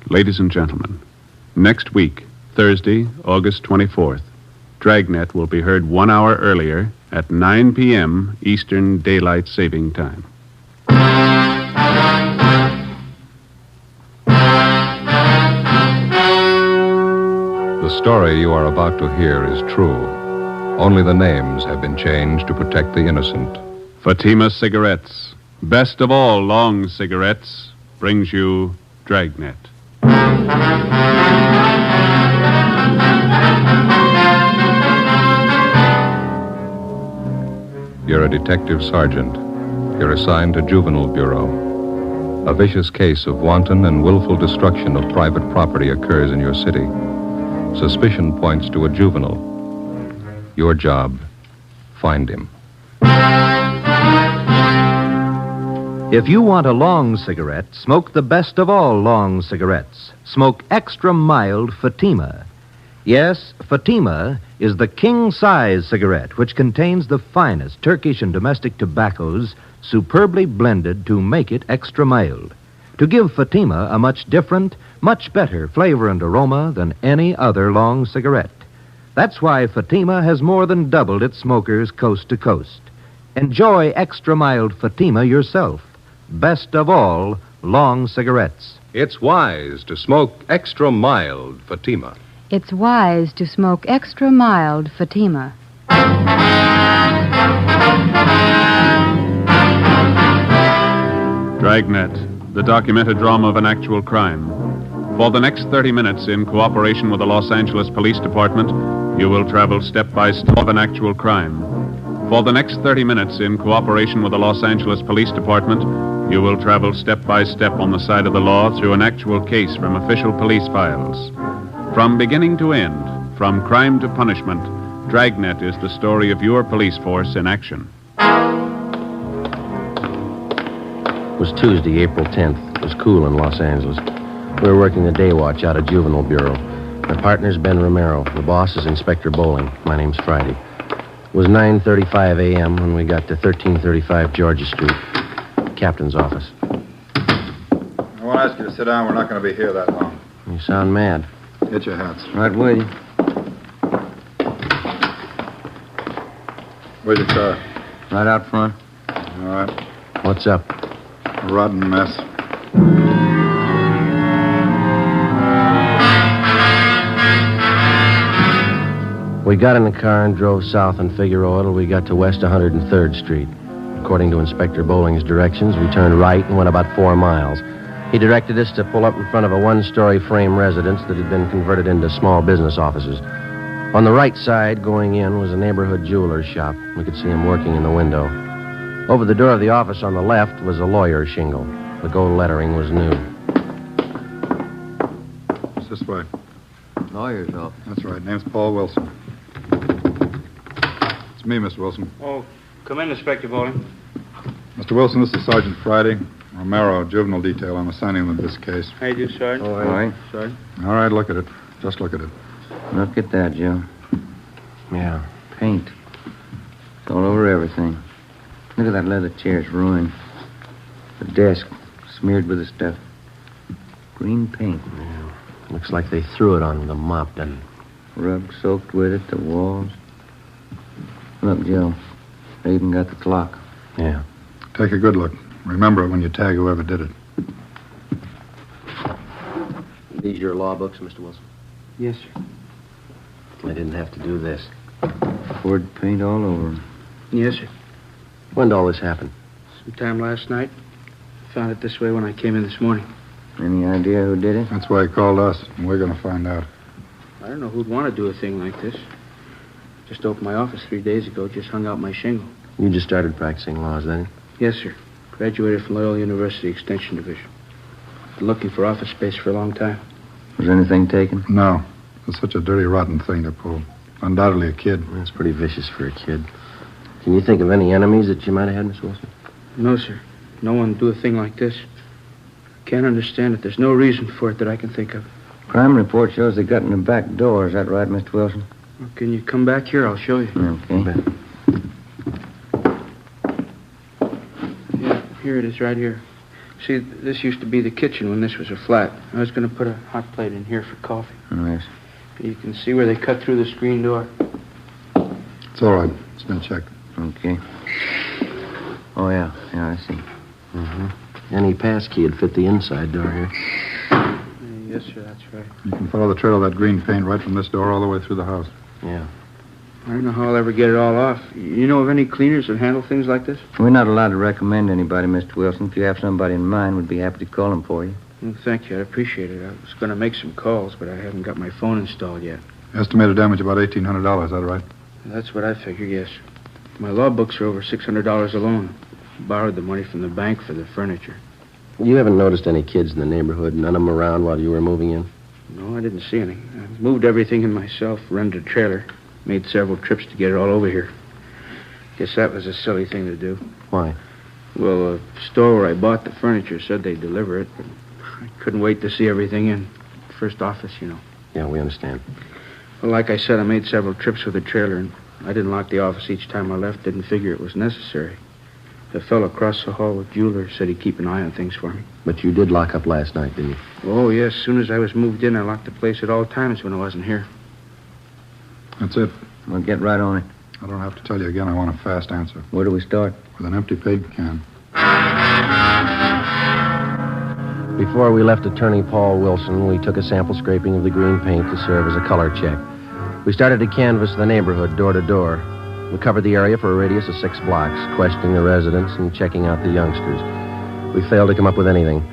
Ladies and gentlemen, next week, Thursday, August 24th, Dragnet will be heard 1 hour earlier at 9 p.m. Eastern Daylight Saving Time. The story you are about to hear is true. Only the names have been changed to protect the innocent. Fatima Cigarettes, best of all long cigarettes, brings you Dragnet. You're a detective sergeant. You're assigned to Juvenile Bureau. A vicious case of wanton and willful destruction of private property occurs in your city. Suspicion points to a juvenile. Your job, find him. If you want a long cigarette, smoke the best of all long cigarettes. Smoke extra mild Fatima. Yes, Fatima is the king-size cigarette which contains the finest Turkish and domestic tobaccos superbly blended to make it extra mild, to give Fatima a much different, much better flavor and aroma than any other long cigarette. That's why Fatima has more than doubled its smokers coast to coast. Enjoy extra mild Fatima yourself. Best of all, long cigarettes. It's wise to smoke extra mild Fatima. It's wise to smoke extra mild Fatima. Dragnet, the documented drama of an actual crime. For the next 30 minutes, in cooperation with the Los Angeles Police Department, you will travel step by step of an actual crime. For the next 30 minutes, in cooperation with the Los Angeles Police Department, you will travel step by step on the side of the law through an actual case from official police files. From beginning to end, from crime to punishment, Dragnet is the story of your police force in action. It was Tuesday, April 10th. It was cool in Los Angeles. We were working the day watch out of Juvenile Bureau. My partner's Ben Romero. The boss is Inspector Bowling. My name's Friday. It was 9:35 a.m. when we got to 1335 Georgia Street. Captain's office. I want to ask you to sit down. We're not going to be here that long. You sound mad. Get your hats. Right with you. Where's your car? Right out front. All right. What's up? A rotten mess. We got in the car and drove south on Figueroa till we got to West 103rd Street. According to Inspector Bowling's directions, we turned right and went about 4 miles. He directed us to pull up in front of a one-story frame residence that had been converted into small business offices. On the right side, going in, was a neighborhood jeweler's shop. We could see him working in the window. Over the door of the office on the left was a lawyer's shingle. The gold lettering was new. It's this way. Lawyer's office. That's right. Name's Paul Wilson. It's me, Mr. Wilson. Oh, come in, Inspector Bowling. Mr. Wilson, this is Sergeant Friday. Romero, juvenile detail. I'm assigning him to this case. How you do, Sergeant? All right. Sergeant. All right, look at it. Just look at it. Look at that, Joe. Yeah. Paint. It's all over everything. Look at that leather chair. It's ruined. The desk smeared with the stuff. Green paint. Yeah. Looks like they threw it on the mop, doesn't it? Rug soaked with it, the walls. Look, Joe. They even got the clock. Yeah. Take a good look. Remember it when you tag whoever did it. These your law books, Mr. Wilson? Yes, sir. I didn't have to do this. Poured paint all over them. Yes, sir. When did all this happen? Sometime last night. Found it this way when I came in this morning. Any idea who did it? That's why he called us, and we're going to find out. I don't know who'd want to do a thing like this. Just opened my office 3 days ago, just hung out my shingle. You just started practicing laws, then? Yes, sir. Graduated from Loyola University Extension Division. Been looking for office space for a long time. Was anything taken? No. It's such a dirty, rotten thing to pull. Undoubtedly a kid. That's pretty vicious for a kid. Can you think of any enemies that you might have had, Miss Wilson? No, sir. No one would do a thing like this. Can't understand it. There's no reason for it that I can think of. Crime report shows they got in the back door. Is that right, Mr. Wilson? Well, can you come back here? I'll show you. Okay. Yeah, here it is, right here. See, this used to be the kitchen when this was a flat. I was going to put a hot plate in here for coffee. Yes. You can see where they cut through the screen door. It's all right. It's been checked. Okay. Oh, yeah. Yeah, I see. Mm-hmm. Any passkey would fit the inside door here. Yes, sir, that's right. You can follow the trail of that green paint right from this door all the way through the house. Yeah. I don't know how I'll ever get it all off. You know of any cleaners that handle things like this? We're not allowed to recommend anybody, Mr. Wilson. If you have somebody in mind, we'd be happy to call them for you. Well, thank you. I appreciate it. I was going to make some calls, but I haven't got my phone installed yet. Estimated damage about $1,800, is that right? That's what I figure, yes. My law books are over $600 alone. Borrowed the money from the bank for the furniture. You haven't noticed any kids in the neighborhood? None of them around while you were moving in? No, I didn't see any. I moved everything in myself, rented a trailer, made several trips to get it all over here. Guess that was a silly thing to do. Why? Well, the store where I bought the furniture said they'd deliver it, but I couldn't wait to see everything in. First office, you know. Yeah, we understand. Well, like I said, I made several trips with the trailer, and I didn't lock the office each time I left. Didn't figure it was necessary. The fellow across the hall with Jeweler said he'd keep an eye on things for me. But you did lock up last night, didn't you? Oh, yes. As soon as I was moved in, I locked the place at all times when I wasn't here. That's it. We'll get right on it. I don't have to tell you again. I want a fast answer. Where do we start? With an empty paint can. Before we left Attorney Paul Wilson, we took a sample scraping of the green paint to serve as a color check. We started to canvass the neighborhood door to door. We covered the area for a radius of 6 blocks, questioning the residents and checking out the youngsters. We failed to come up with anything.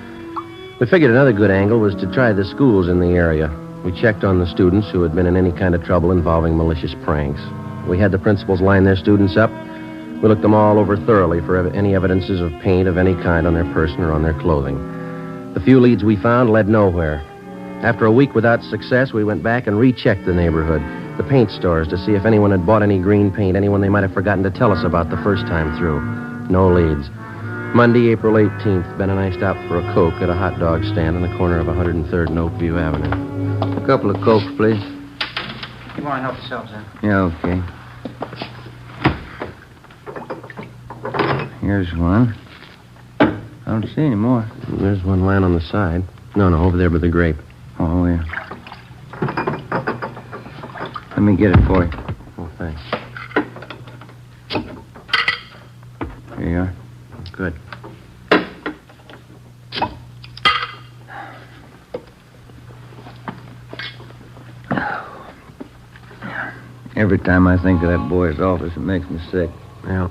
We figured another good angle was to try the schools in the area. We checked on the students who had been in any kind of trouble involving malicious pranks. We had the principals line their students up. We looked them all over thoroughly for any evidences of paint of any kind on their person or on their clothing. The few leads we found led nowhere. After a week without success, we went back and rechecked the neighborhood, the paint stores, to see if anyone had bought any green paint, anyone they might have forgotten to tell us about the first time through. No leads. Monday, April 18th, Ben and I stopped for a Coke at a hot dog stand on the corner of 103rd and Oakview Avenue. A couple of Cokes, please. You want to help yourselves in? Yeah, okay. Here's one. I don't see any more. There's one lying on the side. No, over there by the grape. Oh, yeah. Let me get it for you. Oh, thanks. Here you are. Good. Every time I think of that boy's office, it makes me sick. Yeah.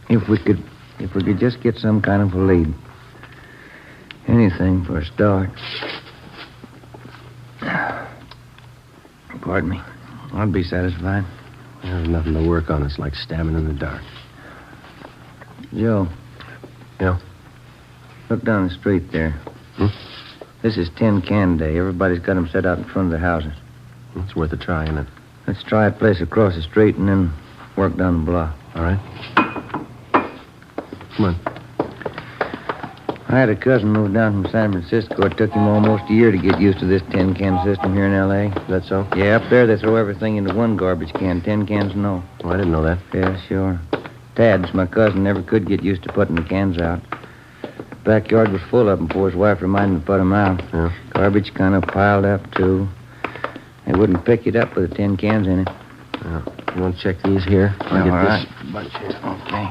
If we could just get some kind of a lead. Anything for a start. Pardon me. I'd be satisfied. There's nothing to work on. It's like stabbing in the dark. Joe. Yeah? Look down the street there. Hmm? This is tin can day. Everybody's got them set out in front of their houses. It's worth a try, isn't it? Let's try a place across the street and then work down the block. All right. Come on. I had a cousin move down from San Francisco. It took him almost a year to get used to this tin can system here in L.A. Is that so? Yeah, up there they throw everything into one garbage can. Tin cans, no. Oh, I didn't know that. Yeah, sure. Tad's, my cousin, never could get used to putting the cans out. Backyard was full of them before his wife reminded him to put them out. Yeah. Garbage kind of piled up, too. They wouldn't pick it up with the tin cans in it. Yeah. You want to check these here? I'll get all this right. bunch here. Okay.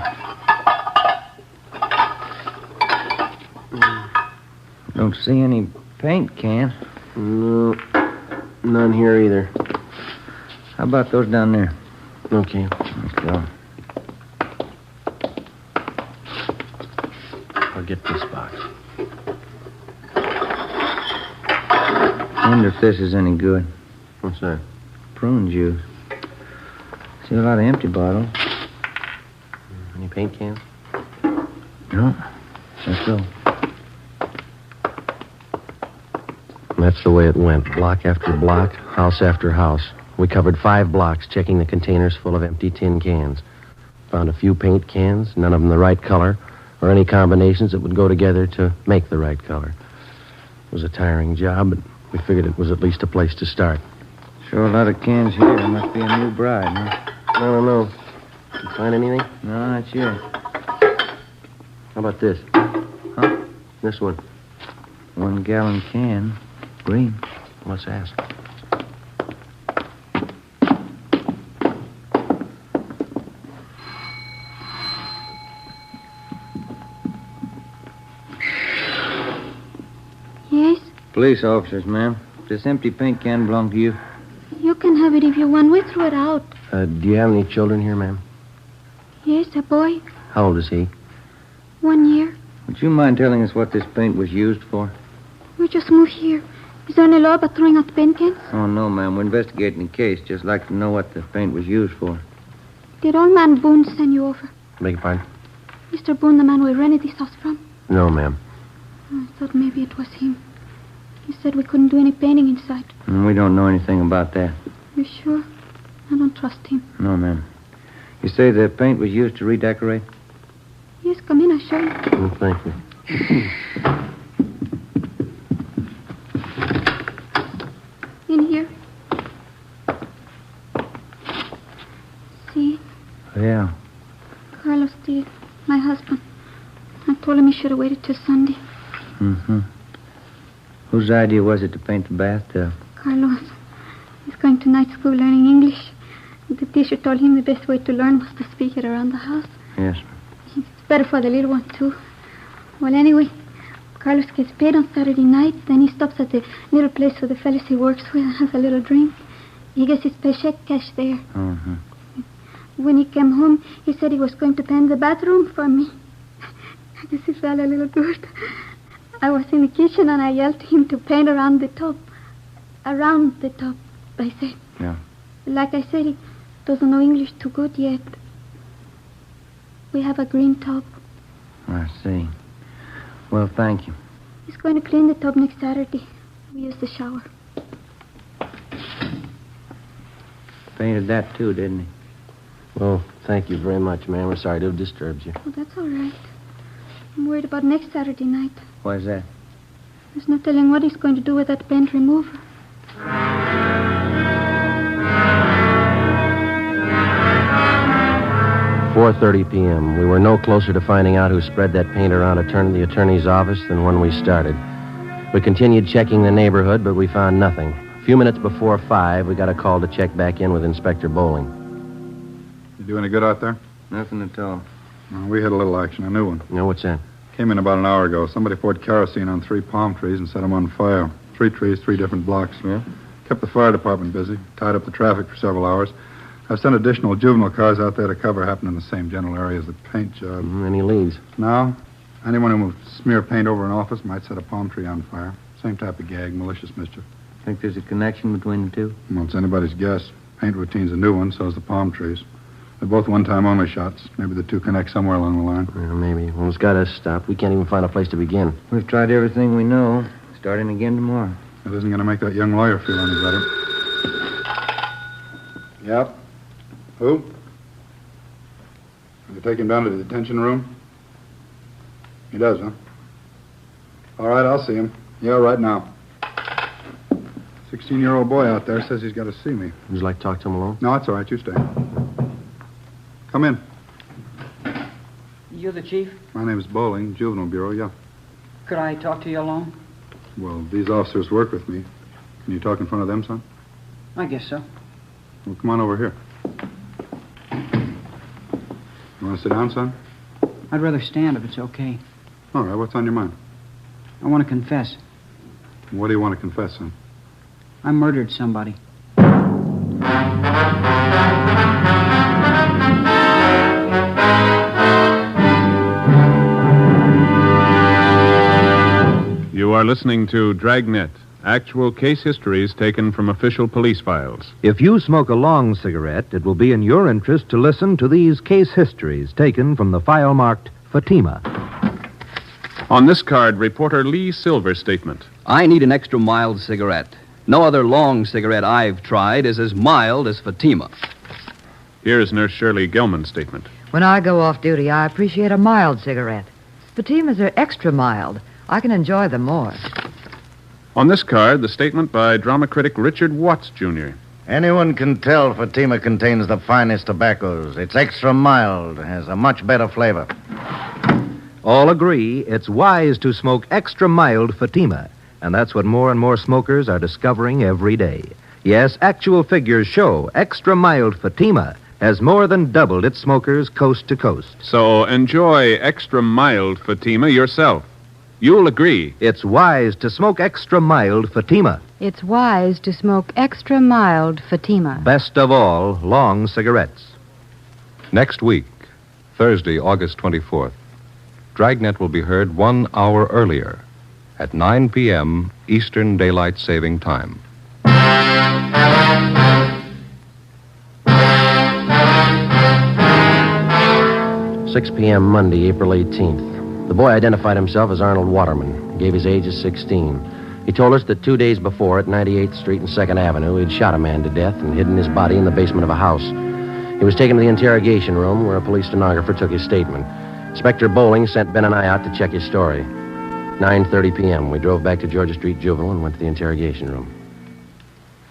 Don't see any paint cans. No, none here either. How about those down there? Okay. Let's go. I'll get this box. I wonder if this is any good. What's that? Prune juice. See a lot of empty bottles. Any paint cans? No. Let's go. That's the way it went. Block after block, house after house. We covered 5 blocks, checking the containers full of empty tin cans. Found a few paint cans, none of them the right color, or any combinations that would go together to make the right color. It was a tiring job, but we figured it was at least a place to start. Sure a lot of cans here. There must be a new bride, huh? I don't know. Did you find anything? No, not yet. How about this? This one. 1 gallon can. Green. Let's ask. Yes? Police officers, ma'am. This empty paint can belong to you. You can have it if you want. We threw it out. Do you have any children here, ma'am? Yes, a boy. How old is he? 1 year. Would you mind telling us what this paint was used for? We just moved here. Is there any law about throwing out paint cans? Oh, no, ma'am. We're investigating the case. Just like to know what the paint was used for. Did old man Boone send you over? Beg your pardon? Mr. Boone, the man we rented this house from? No, ma'am. I thought maybe it was him. He said we couldn't do any painting inside. We don't know anything about that. You sure? I don't trust him. No, ma'am. You say the paint was used to redecorate? Yes, come in, I'll show you. Thank you. In here. See? Yeah. Carlos did. My husband. I told him he should have waited till Sunday. Mm-hmm. Whose idea was it to paint the bathtub? Carlos. He's going to night school learning English. The teacher told him the best way to learn was to speak it around the house. Yes. It's better for the little one, too. Well, anyway, Carlos gets paid on Saturday night. Then he stops at the little place where the fellas he works with and has a little drink. He gets his paycheck cash there. Mm-hmm. When he came home, he said he was going to paint the bathroom for me. I guess he felt a little good. I was in the kitchen and I yelled to him to paint around the top. Around the top, I said. Yeah. Like I said, he doesn't know English too good yet. We have a green tub. I see. Well, thank you. He's going to clean the tub next Saturday. We use the shower. Painted that, too, didn't he? Well, thank you very much, ma'am. We're sorry to have disturbed you. Oh, that's all right. I'm worried about next Saturday night. Why's that? There's no telling what he's going to do with that paint remover. 4:30 p.m. We were no closer to finding out who spread that paint around a turn of the attorney's office than when we started. We continued checking the neighborhood, but we found nothing. A few minutes before 5, we got a call to check back in with Inspector Bowling. You do any good out there? Nothing at all. We had a little action, a new one. Now, what's that? Came in about an hour ago. Somebody poured kerosene on 3 palm trees and set them on fire. 3 trees, 3 different blocks. Yeah? Kept the fire department busy, tied up the traffic for several hours. I've sent additional juvenile cars out there to cover happened in the same general area as the paint job. Any leads? Now, anyone who would smear paint over an office might set a palm tree on fire. Same type of gag, malicious mischief. Think there's a connection between the two? Well, it's anybody's guess. Paint routine's a new one, so's the palm trees. They're both one-time only shots. Maybe the two connect somewhere along the line. Maybe. Well, it's got us stopped. We can't even find a place to begin. We've tried everything we know. Starting again tomorrow. That isn't going to make that young lawyer feel any better. Yep. Who? You take him down to the detention room? He does, huh? All right, I'll see him. Yeah, right now. 16-year-old boy out there says he's got to see me. Would you like to talk to him alone? No, it's all right. You stay. Come in. You the chief? My name's Bowling, Juvenile Bureau, yeah. Could I talk to you alone? Well, these officers work with me. Can you talk in front of them, son? I guess so. Well, come on over here. You want to sit down, son? I'd rather stand if it's okay. All right, what's on your mind? I want to confess. What do you want to confess, son? I murdered somebody. You are listening to Dragnet, actual case histories taken from official police files. If you smoke a long cigarette, it will be in your interest to listen to these case histories taken from the file marked Fatima. On this card, reporter Lee Silver's statement. I need an extra mild cigarette. No other long cigarette I've tried is as mild as Fatima. Here's Nurse Shirley Gelman's statement. When I go off duty, I appreciate a mild cigarette. Fatimas are extra mild. I can enjoy them more. On this card, the statement by drama critic Richard Watts, Jr. Anyone can tell Fatima contains the finest tobaccos. It's extra mild, has a much better flavor. All agree it's wise to smoke extra mild Fatima, and that's what more and more smokers are discovering every day. Yes, actual figures show extra mild Fatima has more than doubled its smokers coast to coast. So enjoy extra mild Fatima yourself. You'll agree. It's wise to smoke extra mild Fatima. It's wise to smoke extra mild Fatima. Best of all, long cigarettes. Next week, Thursday, August 24th, Dragnet will be heard 1 hour earlier at 9 p.m. Eastern Daylight Saving Time. 6 p.m. Monday, April 18th. The boy identified himself as Arnold Waterman. He gave his age as 16. He told us that 2 days before, at 98th Street and 2nd Avenue, he'd shot a man to death and hidden his body in the basement of a house. He was taken to the interrogation room where a police stenographer took his statement. Inspector Bowling sent Ben and I out to check his story. 9:30 p.m. We drove back to Georgia Street Juvenile and went to the interrogation room.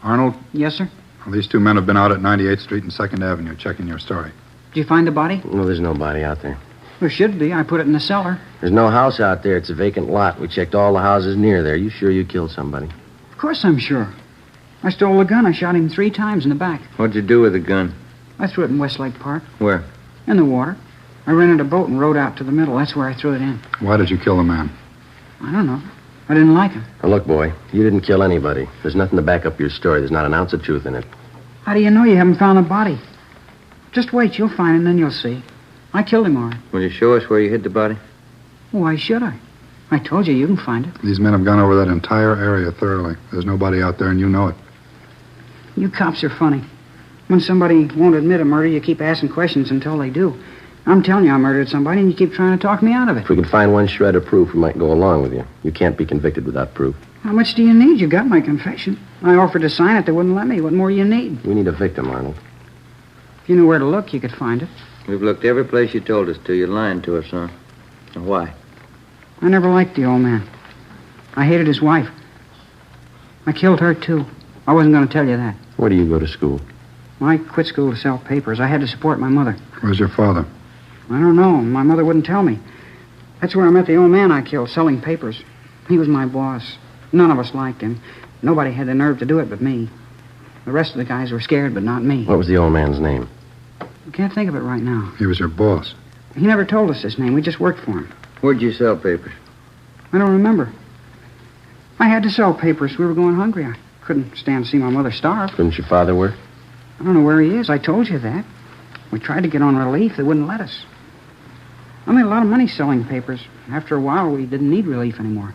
Arnold, Yes, sir? well, these two men have been out at 98th Street and 2nd Avenue checking your story. Did you find the body? No, there's no body out there. There should be. I put it in the cellar. There's no house out there. It's a vacant lot. We checked all the houses near there. You sure you killed somebody? Of course I'm sure. I stole the gun. I shot him 3 times in the back. What'd you do with the gun? I threw it in Westlake Park. Where? In the water. I rented a boat and rowed out to the middle. That's where I threw it in. Why did you kill the man? I don't know. I didn't like him. Now, look, boy, you didn't kill anybody. There's nothing to back up your story. There's not an ounce of truth in it. How do you know you haven't found the body? Just wait. You'll find him, then you'll see. I killed him, all right. Will you show us where you hid the body? Why should I? I told you can find it. These men have gone over that entire area thoroughly. There's nobody out there, and you know it. You cops are funny. When somebody won't admit a murder, you keep asking questions until they do. I'm telling you I murdered somebody, and you keep trying to talk me out of it. If we can find one shred of proof, we might go along with you. You can't be convicted without proof. How much do you need? You got my confession. I offered to sign it. They wouldn't let me. What more you need? We need a victim, Arnold. If you knew where to look, you could find it. We've looked every place you told us to. You're lying to us, huh? And why? I never liked the old man. I hated his wife. I killed her, too. I wasn't going to tell you that. Where do you go to school? I quit school to sell papers. I had to support my mother. Where's your father? I don't know. My mother wouldn't tell me. That's where I met the old man I killed, selling papers. He was my boss. None of us liked him. Nobody had the nerve to do it but me. The rest of the guys were scared, but not me. What was the old man's name? I can't think of it right now. He was your boss. He never told us his name. We just worked for him. Where'd you sell papers? I don't remember. I had to sell papers. We were going hungry. I couldn't stand to see my mother starve. Couldn't your father work? I don't know where he is. I told you that. We tried to get on relief. They wouldn't let us. I made a lot of money selling papers. After a while, we didn't need relief anymore.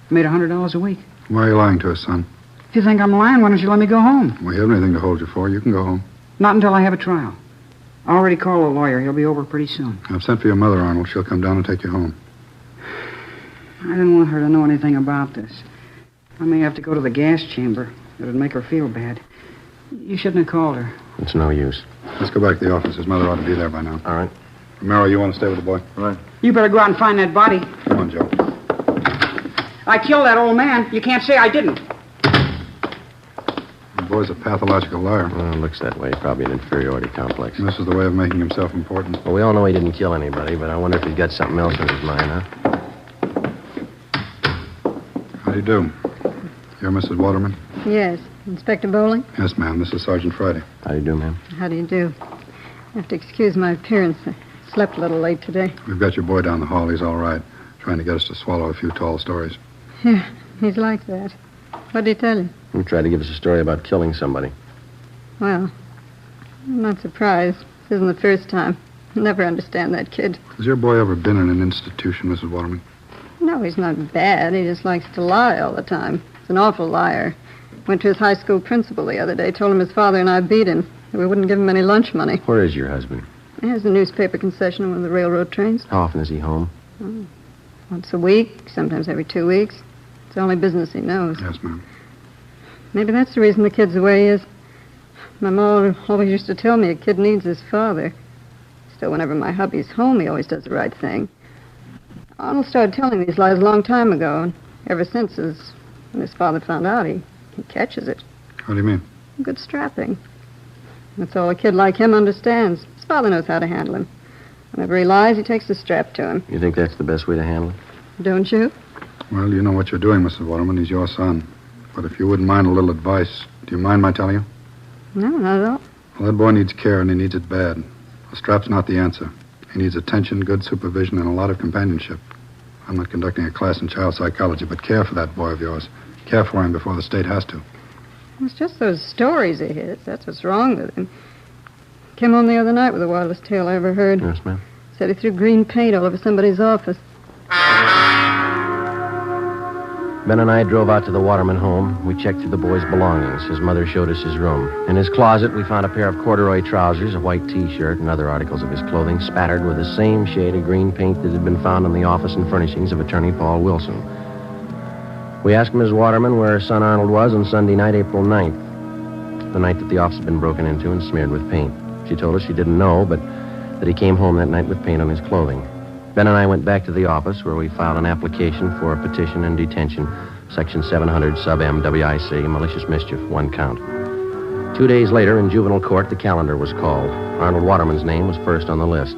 I made $100 a week. Why are you lying to us, son? If you think I'm lying, why don't you let me go home? We haven't anything to hold you for. You can go home. Not until I have a trial. I already called a lawyer. He'll be over pretty soon. I've sent for your mother, Arnold. She'll come down and take you home. I didn't want her to know anything about this. I may have to go to the gas chamber. It'd make her feel bad. You shouldn't have called her. It's no use. Let's go back to the office. His mother ought to be there by now. All right. Romero, you want to stay with the boy? Right. You better go out and find that body. Come on, Joe. I killed that old man. You can't say I didn't. The boy's a pathological liar. Well, it looks that way. Probably an inferiority complex. And this is the way of making himself important. Well, we all know he didn't kill anybody, but I wonder if he's got something else in his mind, huh? How do you do? You're Mrs. Waterman? Yes. Inspector Bowling? Yes, ma'am. This is Sergeant Friday. How do you do, ma'am? How do you do? I have to excuse my appearance. I slept a little late today. We've got your boy down the hall. He's all right. Trying to get us to swallow a few tall stories. Yeah, he's like that. What did he tell you? He tried to give us a story about killing somebody. Well, I'm not surprised. This isn't the first time. I'll never understand that kid. Has your boy ever been in an institution, Mrs. Waterman? No, he's not bad. He just likes to lie all the time. He's an awful liar. Went to his high school principal the other day, told him his father and I beat him. We wouldn't give him any lunch money. Where is your husband? He has a newspaper concession on one of the railroad trains. How often is he home? Oh, once a week, sometimes every 2 weeks. It's the only business he knows. Yes, ma'am. Maybe that's the reason the kid's the way he is. My ma always used to tell me a kid needs his father. Still, whenever my hubby's home, he always does the right thing. Arnold started telling these lies a long time ago, and ever since, when his father found out, he catches it. What do you mean? Good strapping. That's all a kid like him understands. His father knows how to handle him. Whenever he lies, he takes the strap to him. You think that's the best way to handle it? Don't you? Well, you know what you're doing, Mrs. Waterman. He's your son. But if you wouldn't mind a little advice, do you mind my telling you? No, not at all. Well, that boy needs care, and he needs it bad. A strap's not the answer. He needs attention, good supervision, and a lot of companionship. I'm not conducting a class in child psychology, but care for that boy of yours. Care for him before the state has to. It's just those stories he hears. That's what's wrong with him. Came home the other night with the wildest tale I ever heard. Yes, ma'am. Said he threw green paint all over somebody's office. Ben and I drove out to the Waterman home. We checked through the boy's belongings. His mother showed us his room. In his closet, we found a pair of corduroy trousers, a white T-shirt, and other articles of his clothing spattered with the same shade of green paint that had been found in the office and furnishings of Attorney Paul Wilson. We asked Ms. Waterman where her son Arnold was on Sunday night, April 9th, the night that the office had been broken into and smeared with paint. She told us she didn't know, but that he came home that night with paint on his clothing. Ben and I went back to the office where we filed an application for a petition and detention, Section 700, sub M, WIC, malicious mischief, 1 count. 2 days later, in juvenile court, the calendar was called. Arnold Waterman's name was first on the list.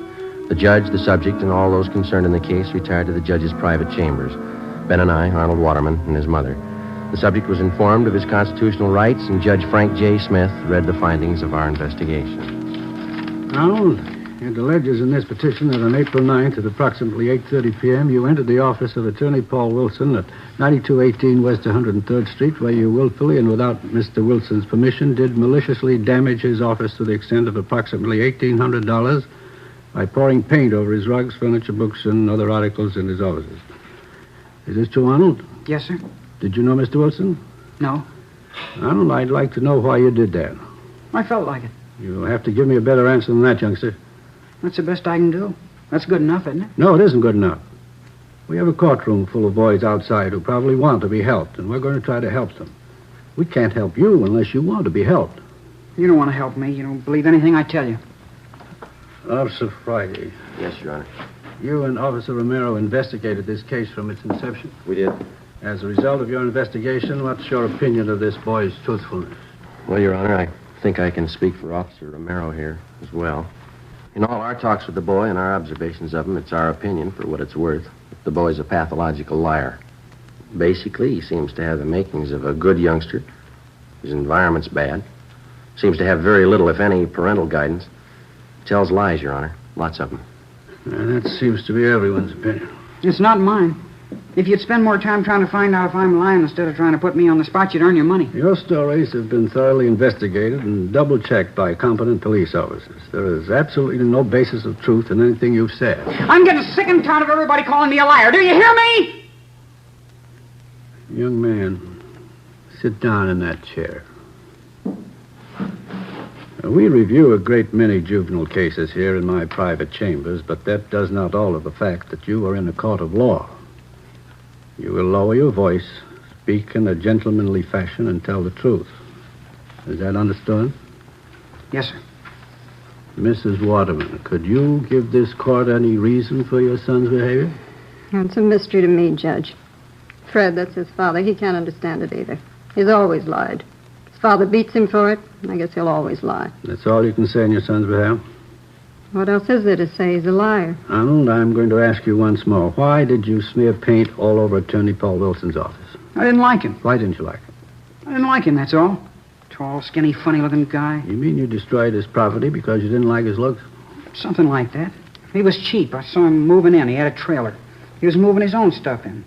The judge, the subject, and all those concerned in the case retired to the judge's private chambers. Ben and I, Arnold Waterman, and his mother. The subject was informed of his constitutional rights, and Judge Frank J. Smith read the findings of our investigation. Arnold, it alleges in this petition that on April 9th at approximately 8:30 p.m., you entered the office of Attorney Paul Wilson at 9218 West 103rd Street, where you willfully and without Mr. Wilson's permission did maliciously damage his office to the extent of approximately $1,800 by pouring paint over his rugs, furniture, books, and other articles in his offices. Is this true, Arnold? Yes, sir. Did you know Mr. Wilson? No. Arnold, I'd like to know why you did that. I felt like it. You'll have to give me a better answer than that, youngster. That's the best I can do. That's good enough, isn't it? No, it isn't good enough. We have a courtroom full of boys outside who probably want to be helped, and we're going to try to help them. We can't help you unless you want to be helped. You don't want to help me. You don't believe anything I tell you. Officer Friday. Yes, Your Honor. You and Officer Romero investigated this case from its inception. We did. As a result of your investigation, what's your opinion of this boy's truthfulness? Well, Your Honor, I think I can speak for Officer Romero here as well. In all our talks with the boy and our observations of him, it's our opinion, for what it's worth, that the boy's a pathological liar. Basically, he seems to have the makings of a good youngster. His environment's bad. Seems to have very little, if any, parental guidance. Tells lies, Your Honor. Lots of them. That seems to be everyone's opinion. It's not mine. If you'd spend more time trying to find out if I'm lying instead of trying to put me on the spot, you'd earn your money. Your stories have been thoroughly investigated and double-checked by competent police officers. There is absolutely no basis of truth in anything you've said. I'm getting sick and tired of everybody calling me a liar. Do you hear me? Young man, sit down in that chair. We review a great many juvenile cases here in my private chambers, but that does not alter the fact that you are in a court of law. You will lower your voice, speak in a gentlemanly fashion, and tell the truth. Is that understood? Yes, sir. Mrs. Waterman, could you give this court any reason for your son's behavior? It's a mystery to me, Judge. Fred, that's his father. He can't understand it either. He's always lied. His father beats him for it. I guess he'll always lie. That's all you can say on your son's behalf? What else is there to say? He's a liar. Arnold, I'm going to ask you once more. Why did you smear paint all over Attorney Paul Wilson's office? I didn't like him. Why didn't you like him? I didn't like him, that's all. Tall, skinny, funny-looking guy. You mean you destroyed his property because you didn't like his looks? Something like that. He was cheap. I saw him moving in. He had a trailer. He was moving his own stuff in.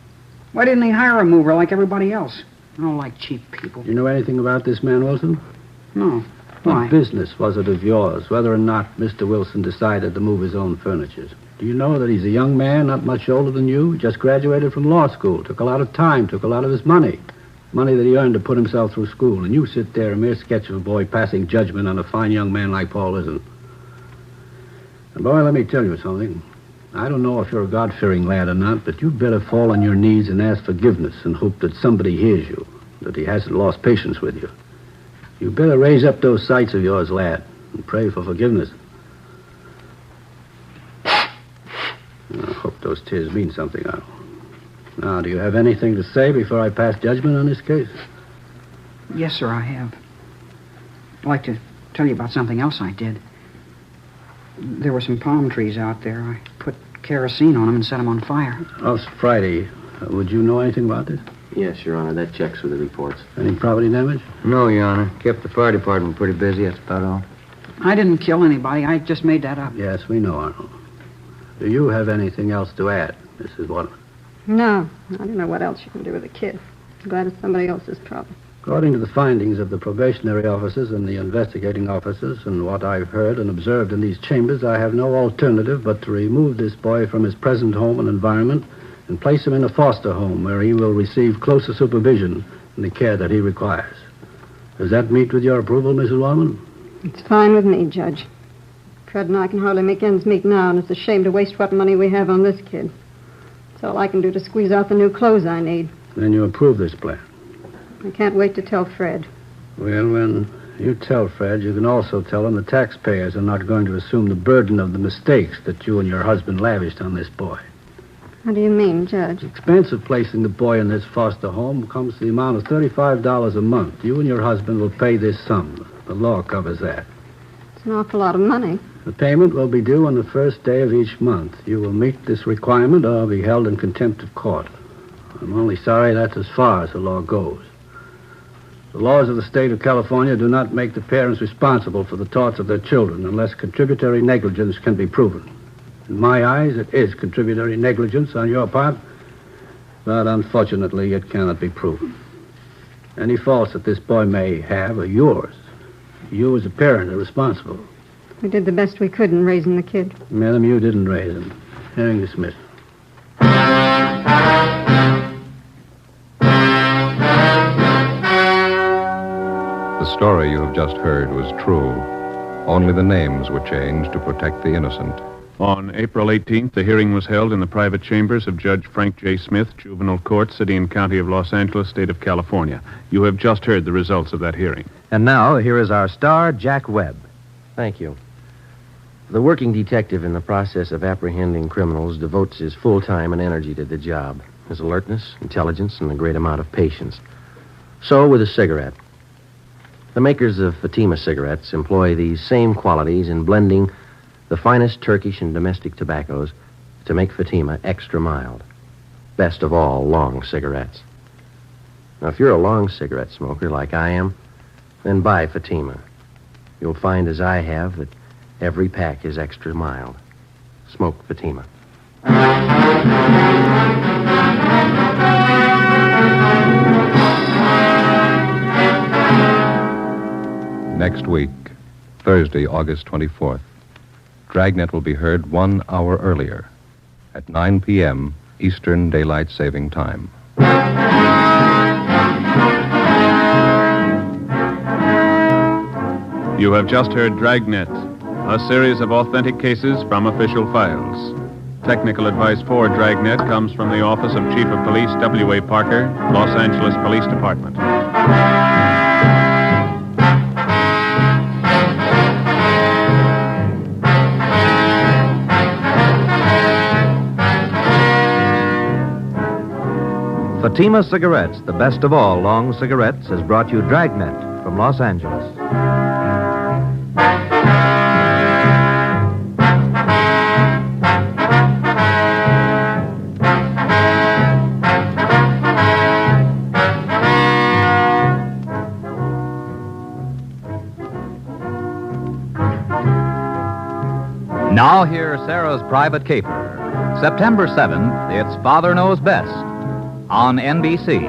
Why didn't he hire a mover like everybody else? I don't like cheap people. Do you know anything about this man, Wilson? No. What Why? business was it of yours, whether or not Mr. Wilson decided to move his own furniture? Do you know that he's a young man, not much older than you, just graduated from law school, took a lot of time, took a lot of his money that he earned to put himself through school, and you sit there, a mere sketch of a boy passing judgment on a fine young man like Paul Wilson. And boy, let me tell you something. I don't know if you're a God-fearing lad or not, but you'd better fall on your knees and ask forgiveness and hope that somebody hears you, that he hasn't lost patience with you. You better raise up those sights of yours, lad, and pray for forgiveness. I hope those tears mean something, Arnold. Now, do you have anything to say before I pass judgment on this case? Yes, sir, I have. I'd like to tell you about something else I did. There were some palm trees out there. I put kerosene on them and set them on fire. Last Friday, would you know anything about this? Yes, Your Honor. That checks with the reports. Any property damage? No, Your Honor. Kept the fire department pretty busy, that's about all. I didn't kill anybody. I just made that up. Yes, we know, Arnold. Do you have anything else to add, Mrs. Waterman? No, I don't know what else you can do with a kid. I'm glad it's somebody else's problem. According to the findings of the probationary officers and the investigating officers and what I've heard and observed in these chambers, I have no alternative but to remove this boy from his present home and environment and place him in a foster home where he will receive closer supervision and the care that he requires. Does that meet with your approval, Mrs. Waterman? It's fine with me, Judge. Fred and I can hardly make ends meet now, and it's a shame to waste what money we have on this kid. It's all I can do to squeeze out the new clothes I need. Then you approve this plan? I can't wait to tell Fred. Well, when you tell Fred, you can also tell him the taxpayers are not going to assume the burden of the mistakes that you and your husband lavished on this boy. What do you mean, Judge? The expense of placing the boy in this foster home comes to the amount of $35 a month. You and your husband will pay this sum. The law covers that. It's an awful lot of money. The payment will be due on the first day of each month. You will meet this requirement or be held in contempt of court. I'm only sorry that's as far as the law goes. The laws of the state of California do not make the parents responsible for the torts of their children unless contributory negligence can be proven. In my eyes, it is contributory negligence on your part, but unfortunately, it cannot be proven. Any faults that this boy may have are yours. You as a parent are responsible. We did the best we could in raising the kid. Madam, you didn't raise him. Hearing dismissed. The story you have just heard was true. Only the names were changed to protect the innocent. On April 18th, the hearing was held in the private chambers of Judge Frank J. Smith, Juvenile Court, City and County of Los Angeles, State of California. You have just heard the results of that hearing. And now, here is our star, Jack Webb. Thank you. The working detective in the process of apprehending criminals devotes his full time and energy to the job. His alertness, intelligence, and a great amount of patience. So with a cigarette. The makers of Fatima cigarettes employ these same qualities in blending the finest Turkish and domestic tobaccos to make Fatima extra mild. Best of all, long cigarettes. Now, if you're a long cigarette smoker like I am, then buy Fatima. You'll find, as I have, that every pack is extra mild. Smoke Fatima. Next week, Thursday, August 24th, Dragnet will be heard 1 hour earlier at 9 p.m. Eastern Daylight Saving Time. You have just heard Dragnet, a series of authentic cases from official files. Technical advice for Dragnet comes from the Office of Chief of Police W.A. Parker, Los Angeles Police Department. Fatima Cigarettes, the best of all long cigarettes, has brought you Dragnet from Los Angeles. Now hear Sarah's Private Caper. September 7th, it's Father Knows Best on NBC.